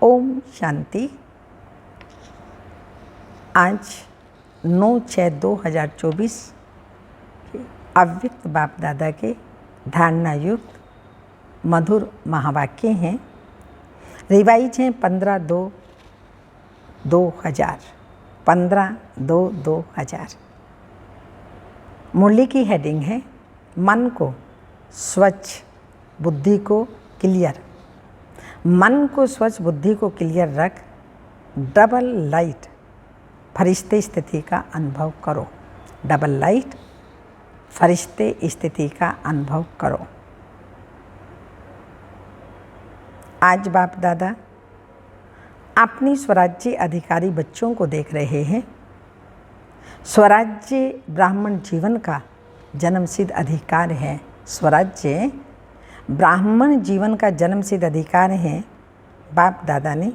ओम शांति। आज 9/6/2024 अव्यक्त बाप दादा के धारणा युक्त मधुर महावाक्य हैं। रिवाइज हैं 15/2/2000। 15/2/2000। मुरली की हेडिंग है मन को स्वच्छ, बुद्धि को क्लियर। मन को स्वच्छ, बुद्धि को क्लियर रख डबल लाइट फरिश्ते स्थिति का अनुभव करो। डबल लाइट फरिश्ते स्थिति का अनुभव करो। आज बाप दादा अपनी स्वराज्य अधिकारी बच्चों को देख रहे हैं। स्वराज्य ब्राह्मण जीवन का जन्मसिद्ध अधिकार है। स्वराज्य ब्राह्मण जीवन का जन्मसिद्ध अधिकार है। बाप दादा ने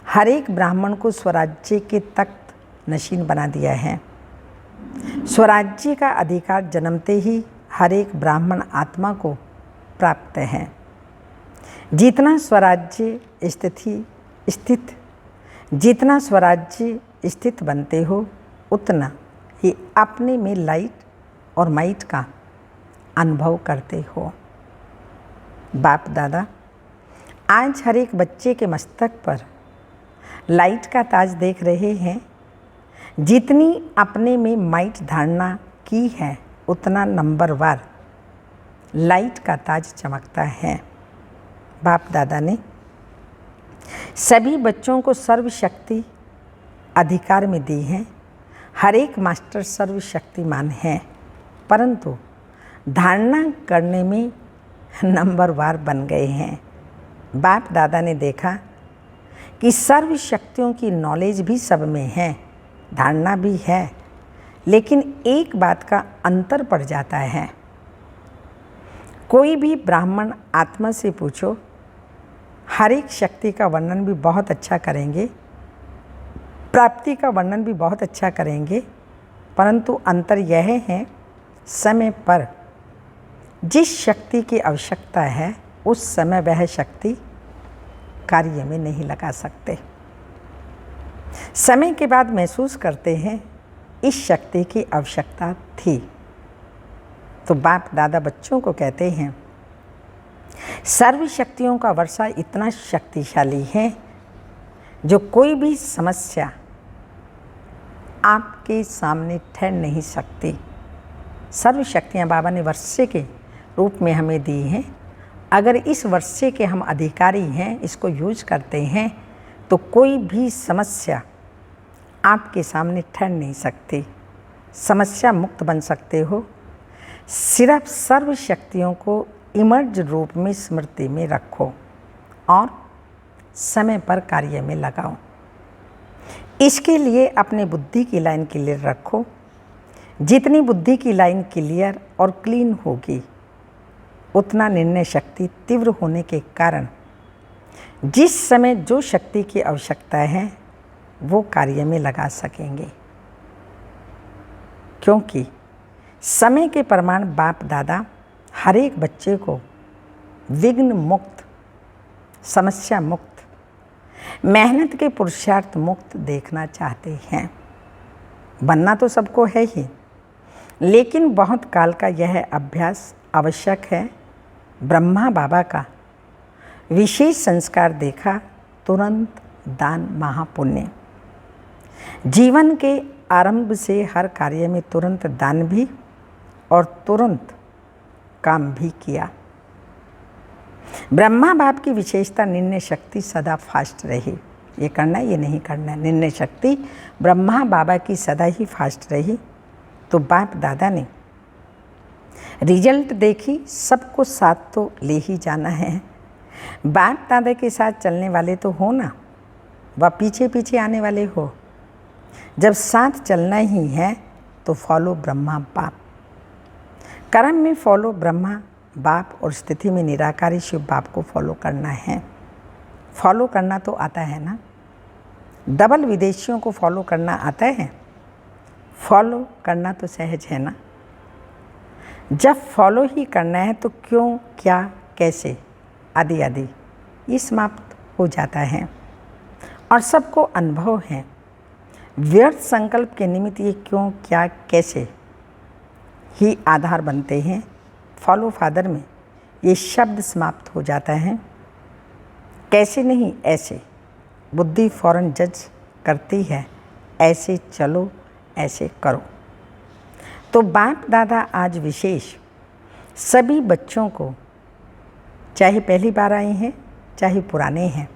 हर एक ब्राह्मण को स्वराज्य के तख्त नशीन बना दिया है। स्वराज्य का अधिकार जन्मते ही हर एक ब्राह्मण आत्मा को प्राप्त है। जितना स्वराज्य स्थित बनते हो, उतना ही अपने में लाइट और माइट का अनुभव करते हो। बाप दादा आज हर एक बच्चे के मस्तक पर लाइट का ताज देख रहे हैं। जितनी अपने में माइट धारणा की है, उतना नंबरवार लाइट का ताज चमकता है। बाप दादा ने सभी बच्चों को सर्वशक्ति अधिकार में दी है। हर एक मास्टर सर्वशक्तिमान है, परंतु धारणा करने में नंबरवार बन गए हैं। बाप दादा ने देखा कि सर्व शक्तियों की नॉलेज भी सब में है, धारणा भी है, लेकिन एक बात का अंतर पड़ जाता है। कोई भी ब्राह्मण आत्मा से पूछो, हर एक शक्ति का वर्णन भी बहुत अच्छा करेंगे, प्राप्ति का वर्णन भी बहुत अच्छा करेंगे, परंतु अंतर यह है समय पर जिस शक्ति की आवश्यकता है, उस समय वह शक्ति कार्य में नहीं लगा सकते। समय के बाद महसूस करते हैं इस शक्ति की आवश्यकता थी। तो बाप दादा बच्चों को कहते हैं सर्व शक्तियों का वर्षा इतना शक्तिशाली है जो कोई भी समस्या आपके सामने ठहर नहीं सकती। सर्व शक्तियाँ बाबा ने वर्षे के रूप में हमें दी हैं। अगर इस वर्षे के हम अधिकारी हैं, इसको यूज करते हैं, तो कोई भी समस्या आपके सामने ठहर नहीं सकती। समस्या मुक्त बन सकते हो। सिर्फ सर्व शक्तियों को इमर्ज रूप में स्मृति में रखो और समय पर कार्य में लगाओ। इसके लिए अपने बुद्धि की लाइन क्लियर रखो। जितनी बुद्धि की लाइन क्लियर और क्लीन होगी, उतना निर्णय शक्ति तीव्र होने के कारण जिस समय जो शक्ति की आवश्यकता है, वो कार्य में लगा सकेंगे। क्योंकि समय के प्रमाण बाप दादा हर एक बच्चे को विघ्न मुक्त, समस्या मुक्त, मेहनत के पुरुषार्थ मुक्त देखना चाहते हैं। बनना तो सबको है ही, लेकिन बहुत काल का यह अभ्यास आवश्यक है। ब्रह्मा बाबा का विशेष संस्कार देखा, तुरंत दान महापुण्य। जीवन के आरंभ से हर कार्य में तुरंत दान भी और तुरंत काम भी किया। ब्रह्मा बाप की विशेषता निर्णय शक्ति सदा फास्ट रही। ये करना है, ये नहीं करना है। निर्णय शक्ति ब्रह्मा बाबा की सदा ही फास्ट रही। तो बाप दादा ने रिजल्ट देखी, सबको साथ तो ले ही जाना है। बाप दादा के साथ चलने वाले तो हो ना, व पीछे पीछे आने वाले हो। जब साथ चलना ही है तो फॉलो ब्रह्मा बाप। कर्म में फॉलो ब्रह्मा बाप और स्थिति में निराकारी शिव बाप को फॉलो करना है। फॉलो करना तो आता है ना। डबल विदेशियों को फॉलो करना आता है। फॉलो करना तो सहज है ना। जब फॉलो ही करना है तो क्यों, क्या, कैसे आदि आदि ये समाप्त हो जाता है और सबको अनुभव है। व्यर्थ संकल्प के निमित्त ये क्यों, क्या, कैसे ही आधार बनते हैं। फॉलो फादर में ये शब्द समाप्त हो जाता है। कैसे नहीं, ऐसे। बुद्धि फौरन जज करती है, ऐसे चलो, ऐसे करो। तो बाप दादा आज विशेष सभी बच्चों को, चाहे पहली बार आए हैं चाहे पुराने हैं,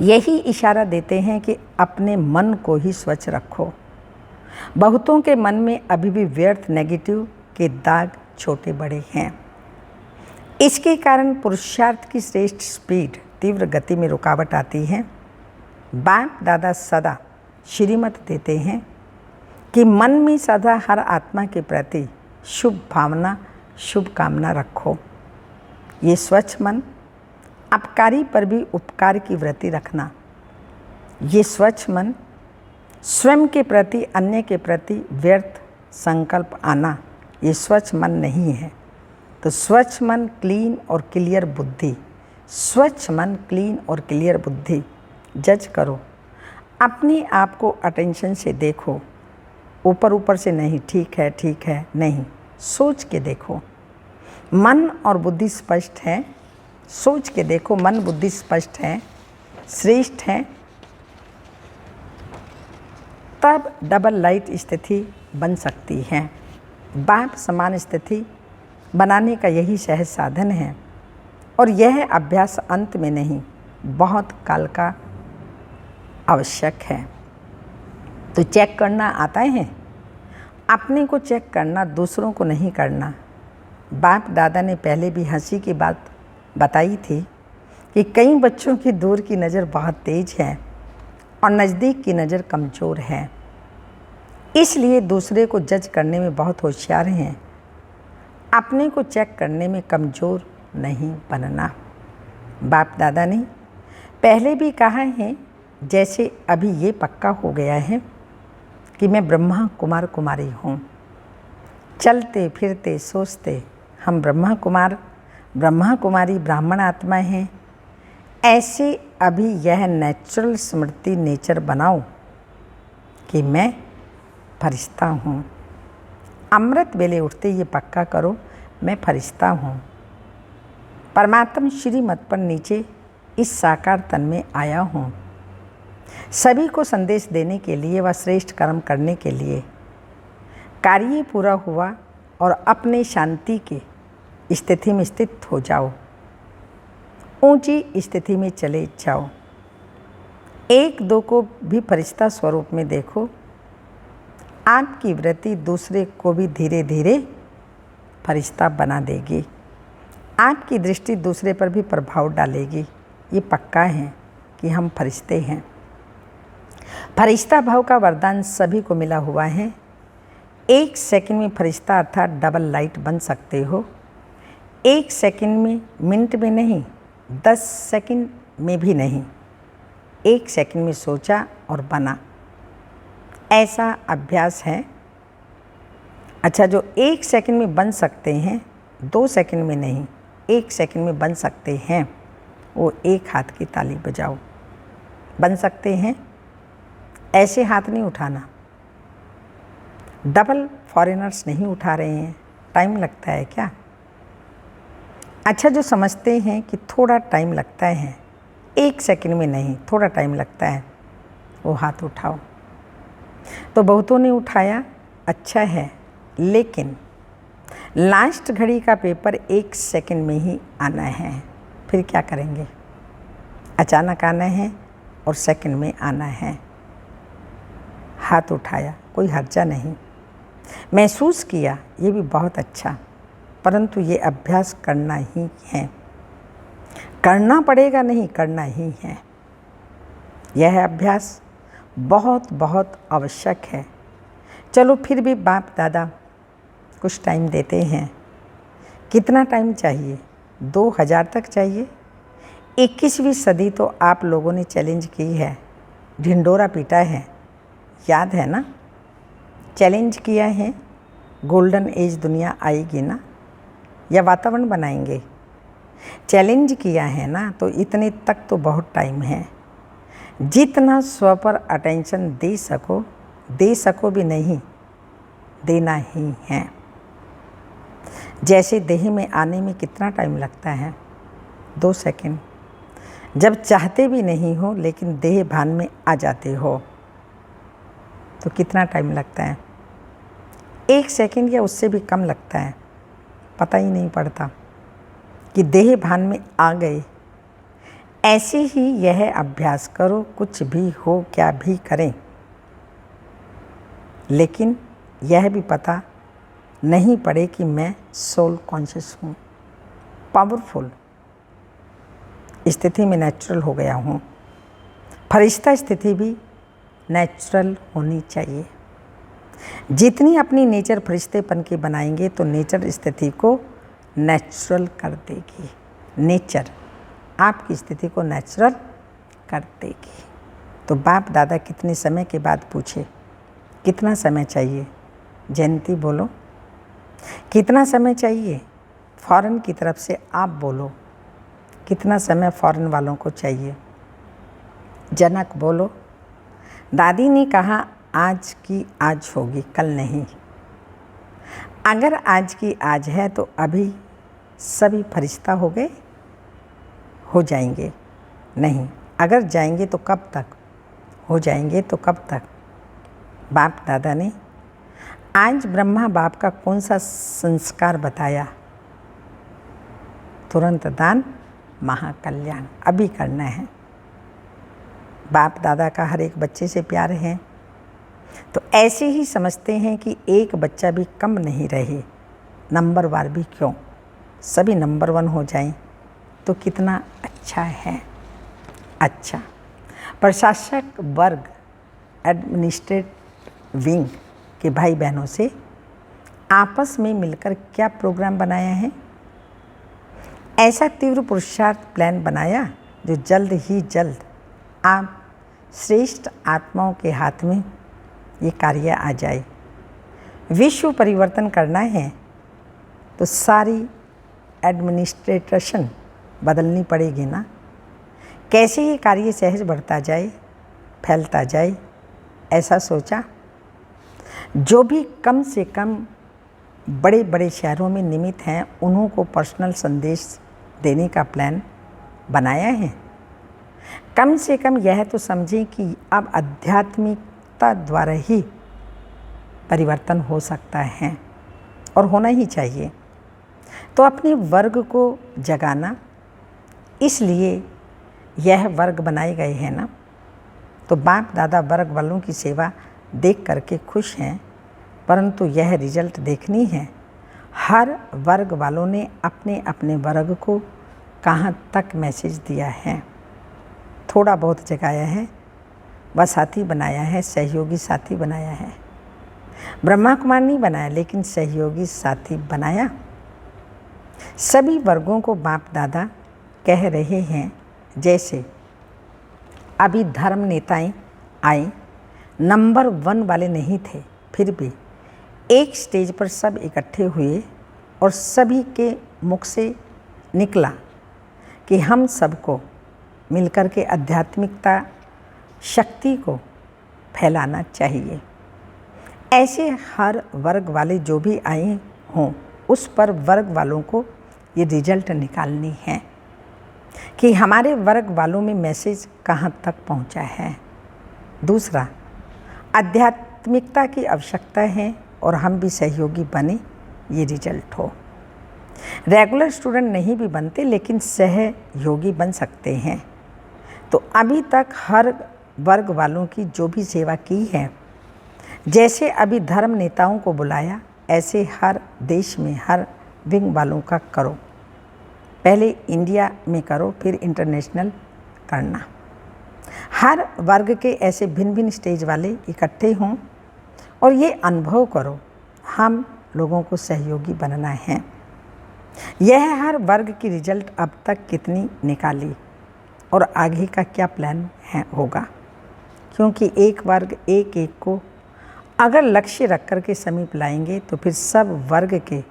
यही इशारा देते हैं कि अपने मन को ही स्वच्छ रखो। बहुतों के मन में अभी भी व्यर्थ नेगेटिव के दाग छोटे बड़े हैं। इसके कारण पुरुषार्थ की श्रेष्ठ स्पीड, तीव्र गति में रुकावट आती है। बाप दादा सदा श्रीमत देते हैं कि मन में सदा हर आत्मा के प्रति शुभ भावना, शुभ कामना रखो। ये स्वच्छ मन, अपकारी पर भी उपकार की वृत्ति रखना। ये स्वच्छ मन, स्वयं के प्रति, अन्य के प्रति व्यर्थ संकल्प आना, ये स्वच्छ मन नहीं है। तो स्वच्छ मन, क्लीन और क्लियर बुद्धि, स्वच्छ मन, क्लीन और क्लियर बुद्धि। जज करो, अपने आप को अटेंशन से देखो, ऊपर ऊपर से नहीं, ठीक है नहीं, सोच के देखो। मन और बुद्धि स्पष्ट है, सोच के देखो, मन बुद्धि स्पष्ट है, श्रेष्ठ है, तब डबल लाइट स्थिति बन सकती है। बाप समान स्थिति बनाने का यही सहज साधन है और यह अभ्यास अंत में नहीं, बहुत काल का आवश्यक है। तो चेक करना आता है, अपने को चेक करना, दूसरों को नहीं करना। बाप दादा ने पहले भी हंसी की बात बताई थी कि कई बच्चों की दूर की नज़र बहुत तेज है और नज़दीक की नज़र कमज़ोर है, इसलिए दूसरे को जज करने में बहुत होशियार हैं। अपने को चेक करने में कमज़ोर नहीं बनना। बाप दादा ने पहले भी कहा है, जैसे अभी ये पक्का हो गया है कि मैं ब्रह्मा कुमार कुमारी हूँ। चलते फिरते सोचते हम ब्रह्मा कुमार, ब्रह्मा कुमारी, ब्राह्मण आत्मा हैं। ऐसे अभी यह नेचुरल स्मृति, नेचर बनाओ कि मैं फरिश्ता हूँ। अमृत वेले उठते ये पक्का करो, मैं फरिश्ता हूँ। परमात्मा श्रीमत पर नीचे इस साकार तन में आया हूँ, सभी को संदेश देने के लिए व श्रेष्ठ कर्म करने के लिए। कार्य पूरा हुआ और अपने शांति की स्थिति में स्थित हो जाओ, ऊंची स्थिति में चले जाओ। एक दो को भी फरिश्ता स्वरूप में देखो। आपकी वृत्ति दूसरे को भी धीरे धीरे फरिश्ता बना देगी। आपकी दृष्टि दूसरे पर भी प्रभाव डालेगी। ये पक्का है कि हम फरिश्ते हैं। फरिश्ता भाव का वरदान सभी को मिला हुआ है। 1 सेकंड में फरिश्ता अर्थात डबल लाइट बन सकते हो। 1 सेकंड में, मिनट में नहीं, 10 सेकंड में भी नहीं, 1 सेकंड में सोचा और बना, ऐसा अभ्यास है। अच्छा, जो 1 सेकंड में बन सकते हैं, 2 सेकंड में नहीं, 1 सेकंड में बन सकते हैं, वो एक हाथ की ताली बजाओ। बन सकते हैं, ऐसे हाथ नहीं उठाना। डबल फॉरेनर्स नहीं उठा रहे हैं, टाइम लगता है क्या? अच्छा, जो समझते हैं कि थोड़ा टाइम लगता है, 1 सेकंड में नहीं, थोड़ा टाइम लगता है, वो हाथ उठाओ। तो बहुतों ने उठाया, अच्छा है, लेकिन लास्ट घड़ी का पेपर 1 सेकंड में ही आना है। फिर क्या करेंगे? अचानक आना है और सेकंड में आना है। हाथ उठाया, कोई हर्जा नहीं। महसूस किया, ये भी बहुत अच्छा, परंतु ये अभ्यास करना ही है। करना पड़ेगा नहीं, करना ही है। यह अभ्यास बहुत बहुत आवश्यक है। चलो फिर भी बाप दादा कुछ टाइम देते हैं। कितना टाइम चाहिए? 2000 तक चाहिए? 21वीं सदी तो आप लोगों ने चैलेंज की है, ढिंडोरा पीटा है, याद है ना? चैलेंज किया है, गोल्डन एज दुनिया आएगी ना, या वातावरण बनाएंगे? चैलेंज किया है ना, तो इतने तक तो बहुत टाइम है। जितना स्व पर अटेंशन दे सको भी नहीं, देना ही है। जैसे देह में आने में कितना टाइम लगता है, 2 सेकंड। जब चाहते भी नहीं हो लेकिन देह भान में आ जाते हो तो कितना टाइम लगता है, 1 सेकंड या उससे भी कम लगता है, पता ही नहीं पड़ता कि देह भान में आ गए। ऐसे ही यह अभ्यास करो, कुछ भी हो क्या भी करें, लेकिन यह भी पता नहीं पड़े कि मैं सोल कॉन्शियस हूँ, पावरफुल स्थिति में नेचुरल हो गया हूँ। फरिश्ता स्थिति भी नेचुरल होनी चाहिए। जितनी अपनी नेचर फरिश्तेपन की बनाएंगे तो नेचर स्थिति को नेचुरल कर देगी। नेचर आपकी स्थिति को नेचुरल कर देगी। तो बाप दादा कितने समय के बाद पूछे, कितना समय चाहिए? जयंती बोलो, कितना समय चाहिए? फॉरेन की तरफ से आप बोलो, कितना समय फॉरेन वालों को चाहिए? जनक बोलो, दादी ने कहा आज की आज होगी, कल नहीं। अगर आज की आज है तो अभी सभी फरिश्ता हो गए, हो जाएंगे? नहीं। अगर जाएंगे तो कब तक? हो जाएंगे तो कब तक? बाप दादा ने आज ब्रह्मा बाप का कौन सा संस्कार बताया? तुरंत दान, महाकल्याण अभी करना है। बाप दादा का हर एक बच्चे से प्यार है, तो ऐसे ही समझते हैं कि एक बच्चा भी कम नहीं रहे, नंबर वार भी क्यों, सभी नंबर 1 हो जाएं तो कितना अच्छा है। अच्छा, प्रशासक वर्ग, एडमिनिस्ट्रेटिव विंग के भाई बहनों से आपस में मिलकर क्या प्रोग्राम बनाया है? ऐसा तीव्र पुरुषार्थ प्लान बनाया जो जल्द ही जल्द आप श्रेष्ठ आत्माओं के हाथ में ये कार्य आ जाए। विश्व परिवर्तन करना है तो सारी एडमिनिस्ट्रेशन बदलनी पड़ेगी ना। कैसे ये कार्य सहज बढ़ता जाए, फैलता जाए, ऐसा सोचा। जो भी कम से कम बड़े बड़े शहरों में निमित्त हैं उन्हों को पर्सनल संदेश देने का प्लान बनाया है। कम से कम यह तो समझें कि अब आध्यात्मिकता द्वारा ही परिवर्तन हो सकता है और होना ही चाहिए। तो अपने वर्ग को जगाना, इसलिए यह वर्ग बनाए गए हैं ना। तो बाप दादा वर्ग वालों की सेवा देख करके खुश हैं, परंतु यह रिजल्ट देखनी है। हर वर्ग वालों ने अपने अपने वर्ग को कहाँ तक मैसेज दिया है, थोड़ा बहुत जगाया है, वह साथी बनाया है, सहयोगी साथी बनाया है। ब्रह्मा कुमार नहीं बनाया, लेकिन सहयोगी साथी बनाया। सभी वर्गों को बाप दादा कह रहे हैं, जैसे अभी धर्म नेताएं आए, नंबर 1 वाले नहीं थे, फिर भी एक स्टेज पर सब इकट्ठे हुए और सभी के मुख से निकला कि हम सबको मिलकर के आध्यात्मिकता शक्ति को फैलाना चाहिए। ऐसे हर वर्ग वाले जो भी आए हों, उस पर वर्ग वालों को ये रिजल्ट निकालनी है कि हमारे वर्ग वालों में मैसेज कहाँ तक पहुँचा है। दूसरा, आध्यात्मिकता की आवश्यकता है और हम भी सहयोगी बने, ये रिजल्ट हो। रेगुलर स्टूडेंट नहीं भी बनते, लेकिन सहयोगी बन सकते हैं। तो अभी तक हर वर्ग वालों की जो भी सेवा की है, जैसे अभी धर्म नेताओं को बुलाया, ऐसे हर देश में हर विंग वालों का करो। पहले इंडिया में करो, फिर इंटरनेशनल करना। हर वर्ग के ऐसे भिन्न भिन्न स्टेज वाले इकट्ठे हों और ये अनुभव करो, हम लोगों को सहयोगी बनना है। यह हर वर्ग की रिजल्ट अब तक कितनी निकाली और आगे का क्या प्लान है होगा, क्योंकि एक वर्ग एक एक को अगर लक्ष्य रख कर के समीप लाएंगे तो फिर सब वर्ग के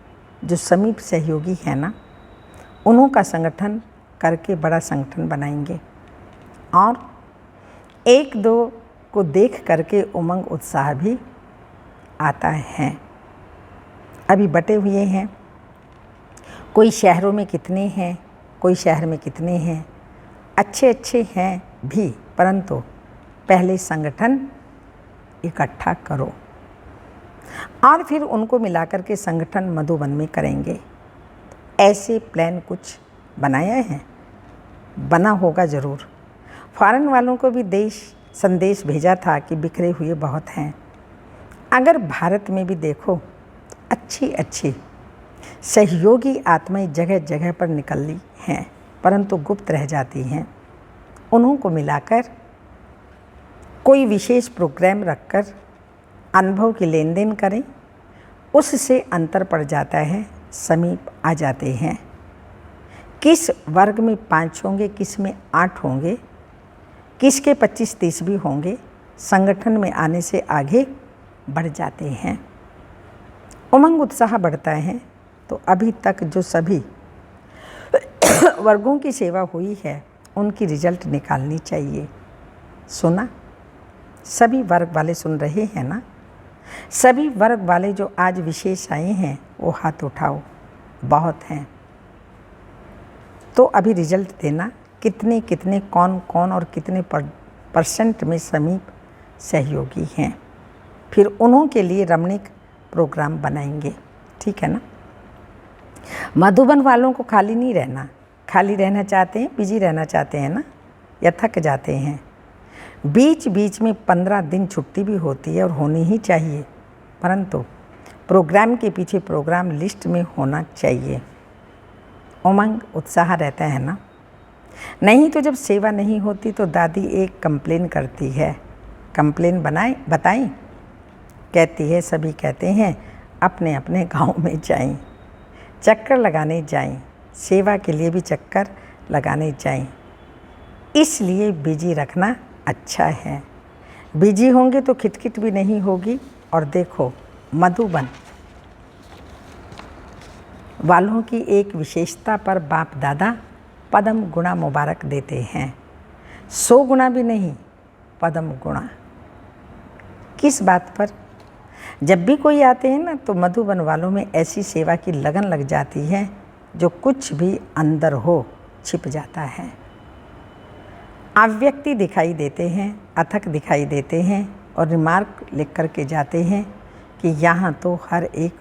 जो समीप सहयोगी हैं ना, उन्हों का संगठन करके बड़ा संगठन बनाएंगे और एक दो को देख करके उमंग उत्साह भी आता है। अभी बटे हुए हैं, कोई शहरों में कितने हैं, कोई शहर में कितने हैं, अच्छे हैं भी, परंतु पहले संगठन इकट्ठा करो और फिर उनको मिलाकर के संगठन मधुबन में करेंगे। ऐसे प्लान कुछ बनाया है, बना होगा ज़रूर। फॉरेन वालों को भी संदेश भेजा था कि बिखरे हुए बहुत हैं। अगर भारत में भी देखो अच्छी सहयोगी आत्माएं जगह जगह पर निकली हैं, परंतु गुप्त रह जाती हैं। उन्हों को मिलाकर कोई विशेष प्रोग्राम रखकर अनुभव की लेन देन करें, उससे अंतर पड़ जाता है, समीप आ जाते हैं। किस वर्ग में 5 होंगे, किस में 8 होंगे, किसके 25-30 भी होंगे, संगठन में आने से आगे बढ़ जाते हैं। उमंग उत्साह बढ़ता है। तो अभी तक जो सभी वर्गों की सेवा हुई है उनकी रिजल्ट निकालनी चाहिए। सुना? सभी वर्ग वाले सुन रहे हैं ना? सभी वर्ग वाले जो आज विशेष आए हैं वो हाथ उठाओ, बहुत हैं। तो अभी रिजल्ट देना, कितने कौन और कितने % में समीप सहयोगी हैं। फिर उन्हों के लिए रमणीक प्रोग्राम बनाएंगे, ठीक है ना? मधुबन वालों को खाली नहीं रहना, खाली रहना चाहते हैं, बिजी रहना चाहते हैं ना, या थक जाते हैं। बीच बीच में 15 दिन छुट्टी भी होती है और होनी ही चाहिए, परंतु प्रोग्राम के पीछे प्रोग्राम लिस्ट में होना चाहिए। उमंग उत्साह रहता है ना? नहीं तो जब सेवा नहीं होती तो दादी एक कंप्लेन करती है। कंप्लेन बताएं? कहती है सभी कहते हैं अपने अपने गांव में जाएं, चक्कर लगाने जाएं, सेवा के लिए भी चक्कर लगाने जाएं। इसलिए बिजी रखना अच्छा है। बिजी होंगे तो खिटखिट भी नहीं होगी। और देखो मधुबन वालों की एक विशेषता पर बाप दादा पद्म गुणा मुबारक देते हैं। 100 गुना भी नहीं, पद्म गुणा। किस बात पर? जब भी कोई आते हैं ना तो मधुबन वालों में ऐसी सेवा की लगन लग जाती है जो कुछ भी अंदर हो छिप जाता है। अव्यक्ति दिखाई देते हैं, अथक दिखाई देते हैं और रिमार्क लिख कर के जाते हैं कि यहाँ तो हर एक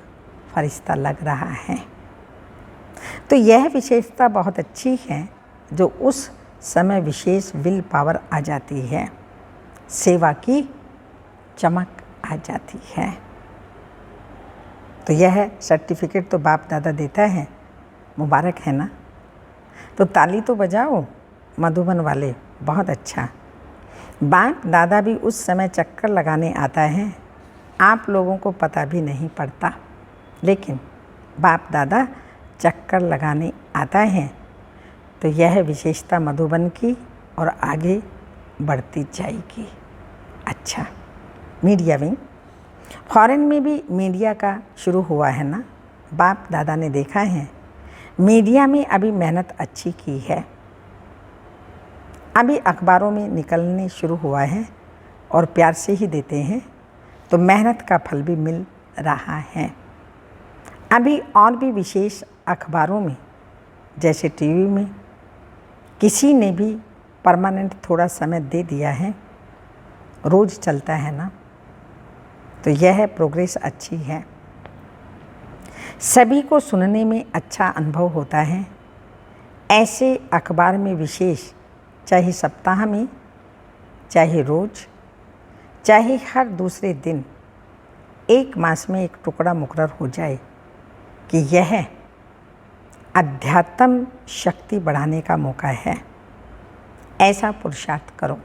फरिश्ता लग रहा है। तो यह विशेषता बहुत अच्छी है जो उस समय विशेष विल पावर आ जाती है, सेवा की चमक आ जाती है। तो यह सर्टिफिकेट तो बाप दादा देता है, मुबारक है ना? तो ताली तो बजाओ मधुबन वाले, बहुत अच्छा। बाप दादा भी उस समय चक्कर लगाने आता है, आप लोगों को पता भी नहीं पड़ता, लेकिन बाप दादा चक्कर लगाने आता है। तो यह विशेषता मधुबन की और आगे बढ़ती जाएगी। अच्छा, मीडिया विंग फॉरेन में भी मीडिया का शुरू हुआ है ना? बाप दादा ने देखा है मीडिया में अभी मेहनत अच्छी की है, अभी अखबारों में निकलने शुरू हुआ है और प्यार से ही देते हैं, तो मेहनत का फल भी मिल रहा है। अभी और भी विशेष अखबारों में जैसे टीवी में किसी ने भी परमानेंट थोड़ा समय दे दिया है, रोज़ चलता है ना, तो यह प्रोग्रेस अच्छी है। सभी को सुनने में अच्छा अनुभव होता है। ऐसे अखबार में विशेष, चाहे सप्ताह में, चाहे रोज़, चाहे हर दूसरे दिन, 1 मास में एक टुकड़ा मुकर्रर हो जाए कि यह अध्यात्म शक्ति बढ़ाने का मौका है, ऐसा पुरुषार्थ करो।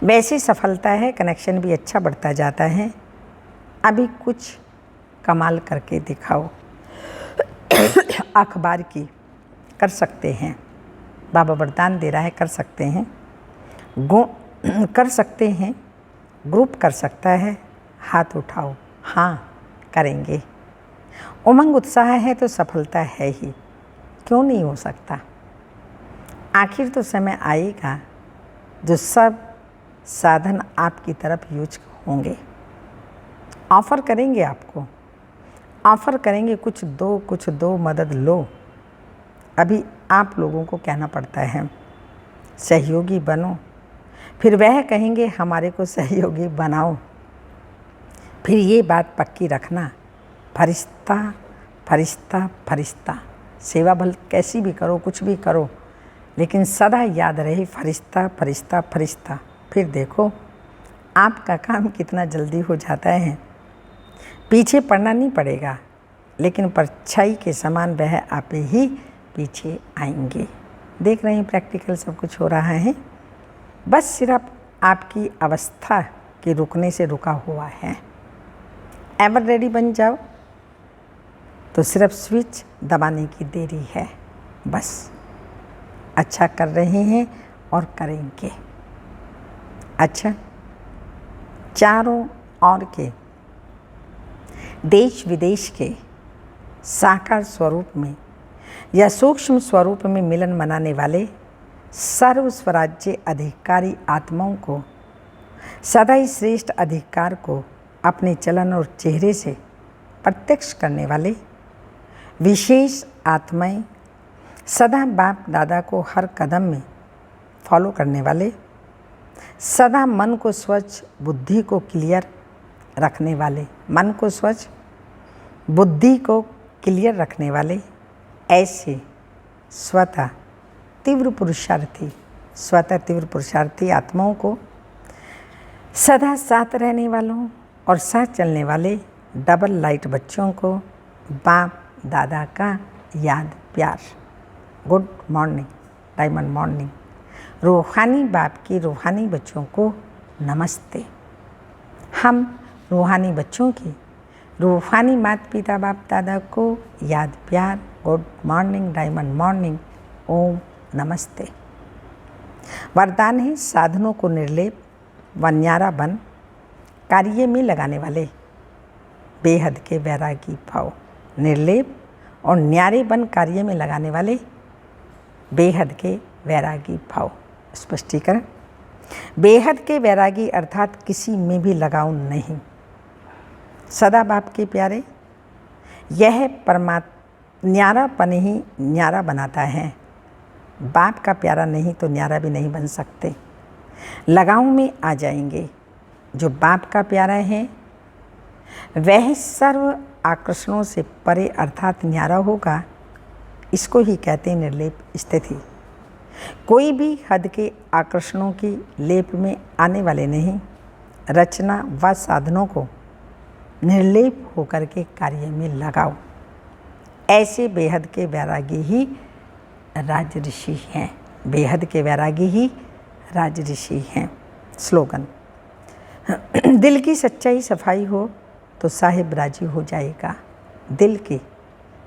वैसे सफलता है, कनेक्शन भी अच्छा बढ़ता जाता है। अभी कुछ कमाल करके दिखाओ। अखबार की कर सकते हैं, बाबा वरदान दे रहा है, कर सकते हैं। कर सकते हैं, ग्रुप कर सकता है, हाथ उठाओ। हाँ, करेंगे। उमंग उत्साह है तो सफलता है ही। क्यों नहीं हो सकता? आखिर तो समय आएगा जो सब साधन आपकी तरफ यूज होंगे, ऑफ़र करेंगे आपको, ऑफ़र करेंगे कुछ दो मदद लो। अभी आप लोगों को कहना पड़ता है सहयोगी बनो, फिर वह कहेंगे हमारे को सहयोगी बनाओ। फिर ये बात पक्की रखना, फरिश्ता फरिश्ता फरिश्ता, सेवा भल कैसी भी करो, कुछ भी करो, लेकिन सदा याद रहे फरिश्ता फरिश्ता फरिश्ता। फिर देखो आपका काम कितना जल्दी हो जाता है। पीछे पड़ना नहीं पड़ेगा, लेकिन परछाई के समान वह आप ही पीछे आएंगे। देख रहे हैं प्रैक्टिकल सब कुछ हो रहा है, बस सिर्फ आपकी अवस्था के रुकने से रुका हुआ है। एवर रेडी बन जाओ तो सिर्फ स्विच दबाने की देरी है, बस। अच्छा कर रहे हैं और करेंगे। अच्छा, चारों ओर के देश विदेश के साकार स्वरूप में या सूक्ष्म स्वरूप में मिलन मनाने वाले सर्व स्वराज्य अधिकारी आत्माओं को सदा ही श्रेष्ठ अधिकार को अपने चलन और चेहरे से प्रत्यक्ष करने वाले विशेष आत्माएं, सदा बाप दादा को हर कदम में फॉलो करने वाले, सदा मन को स्वच्छ, बुद्धि को क्लियर रखने वाले, मन को स्वच्छ, बुद्धि को क्लियर रखने वाले, ऐसे स्वतः तीव्र पुरुषार्थी आत्माओं को सदा साथ रहने वालों और साथ चलने वाले डबल लाइट बच्चों को बाप दादा का याद प्यार। Good morning, diamond morning. रूहानी बाप की रूहानी बच्चों को नमस्ते। हम रूहानी बच्चों की रूहानी माता पिता बाप दादा को याद प्यार। गुड मॉर्निंग, डायमंड मॉर्निंग, ओम नमस्ते। वरदान है साधनों को निर्लेप व न्यारा बन कार्य में लगाने वाले बेहद के वैरागी भाव। निर्लेप और न्यारे बन कार्य में लगाने वाले बेहद के वैरागी भाव। स्पष्टीकरण, बेहद के वैरागी अर्थात किसी में भी लगाव नहीं, सदा बाप के प्यारे। यह न्यारापन ही न्यारा बनाता है। बाप का प्यारा नहीं तो न्यारा भी नहीं बन सकते। लगाव में आ जाएंगे। जो बाप का प्यारा है वह सर्व आकर्षणों से परे अर्थात न्यारा होगा। इसको ही कहते हैं निर्लेप स्थिति। कोई भी हद के आकर्षणों की लेप में आने वाले नहीं। रचना व साधनों को निर्लेप होकर के कार्य में लगाओ। ऐसे बेहद के वैरागी ही राज ऋषि हैं। बेहद के वैरागी ही राज ऋषि हैं। स्लोगन, दिल की सच्चाई सफाई हो तो साहिब राजी हो जाएगा। दिल की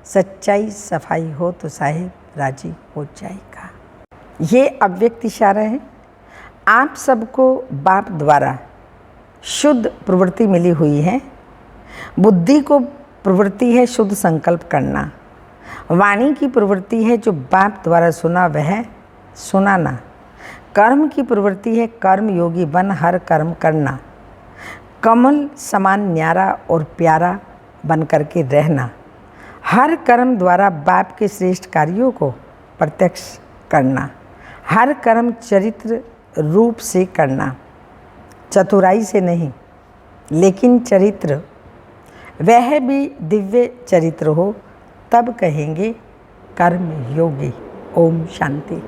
सच्चाई सफाई हो तो साहिब राजी हो जाएगा। ये अव्यक्त इशारा है। आप सबको बाप द्वारा शुद्ध प्रवृत्ति मिली हुई है। बुद्धि को प्रवृत्ति है शुद्ध संकल्प करना। वाणी की प्रवृत्ति है जो बाप द्वारा सुना वह सुनाना। कर्म की प्रवृत्ति है कर्म योगी बन हर कर्म करना। कमल समान न्यारा और प्यारा बन करके रहना। हर कर्म द्वारा बाप के श्रेष्ठ कार्यों को प्रत्यक्ष करना। हर कर्म चरित्र रूप से करना, चतुराई से नहीं, लेकिन चरित्र वह भी दिव्य चरित्र हो, तब कहेंगे कर्म योगी। ओम शांति।